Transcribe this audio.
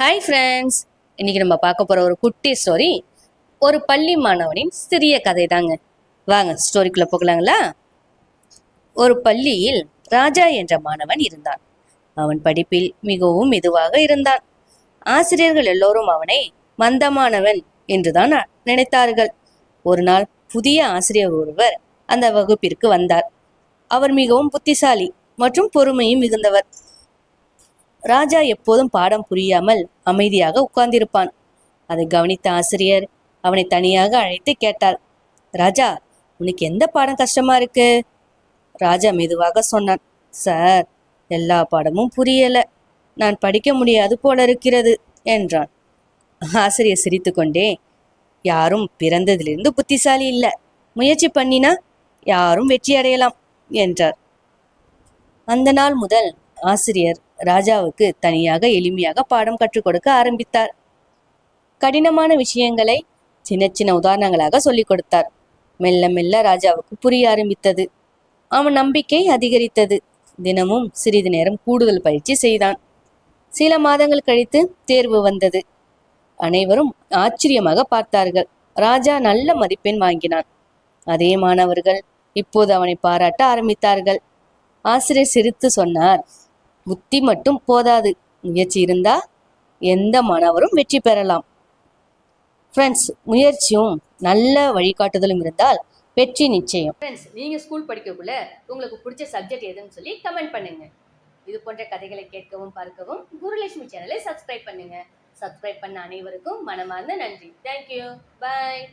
Hi friends, இன்னைக்கு நம்ம பார்க்க போற ஒரு குட்டி ஸ்டோரி ஒரு பள்ளி மாணவனின் சிறிய கதை தாங்க. வாங்க ஸ்டோரிக்குள்ள போகலாங்களா. ஒரு பள்ளியில் ராஜா என்ற மாணவன் இருந்தான். அவன் படிப்பில் மிகவும் மெதுவாக இருந்தான். ஆசிரியர்கள் எல்லோரும் அவனை மந்தமானவன் என்றுதான் நினைத்தார்கள். ஒரு நாள் புதிய ஆசிரியர் ஒருவர் அந்த வகுப்பிற்கு வந்தார். அவர் மிகவும் புத்திசாலி மற்றும் பொறுமையும் மிகுந்தவர். ராஜா எப்போதும் பாடம் புரியாமல் அமைதியாக உட்கார்ந்திருப்பான். அதை கவனித்த ஆசிரியர் அவனை தனியாக அழைத்து கேட்டார். ராஜா, உனக்கு எந்த பாடம் கஷ்டமா இருக்கு? ராஜா மெதுவாக சொன்னான். சார், எல்லா பாடமும் புரியல, நான் படிக்க முடியாது போல இருக்கிறது என்றான். ஆசிரியர் சிரித்துக்கொண்டே, யாரும் பிறந்ததிலிருந்து புத்திசாலி இல்ல, முயற்சி பண்ணினா யாரும் வெற்றி அடையலாம் என்றார். அந்த நாள் முதல் ஆசிரியர் ராஜாவுக்கு தனியாக எளிமையாக பாடம் கற்றுக் கொடுக்க ஆரம்பித்தார். கடினமான விஷயங்களை சின்ன சின்ன உதாரணங்களாக சொல்லிக் கொடுத்தார். மெல்ல மெல்ல ராஜாவுக்கு புரிய ஆரம்பித்தது. அவன் நம்பிக்கை அதிகரித்தது. தினமும் சிறிது நேரம் கூடுதல் பயிற்சி செய்தான். சில மாதங்கள் கழித்து தேர்வு வந்தது. அனைவரும் ஆச்சரியமாக பார்த்தார்கள். ராஜா நல்ல மதிப்பெண் வாங்கினான். அதே மாணவர்கள் இப்போது அவனை பாராட்ட ஆரம்பித்தார்கள். ஆசிரியர் சிரித்து சொன்னார், புத்தி மட்டும் போதாது, முயற்சி இருந்தா எந்த மாணவரும் வெற்றி பெறலாம். ஃப்ரெண்ட்ஸ், முயற்சியும் நல்ல வழிகாட்டுதலும் இருந்தால் வெற்றி நிச்சயம். ஃப்ரெண்ட்ஸ், நீங்க ஸ்கூல் படிக்கக்குள்ள உங்களுக்கு பிடிச்ச சப்ஜெக்ட் எதுன்னு சொல்லி கமெண்ட் பண்ணுங்க. இது போன்ற கதைகளை கேட்கவும் பார்க்கவும் குருலட்சுமி சேனலை சப்ஸ்கிரைப் பண்ணுங்க. சப்ஸ்கிரைப் பண்ண அனைவருக்கும் மனமார்ந்த நன்றி. தேங்க்யூ. பாய்.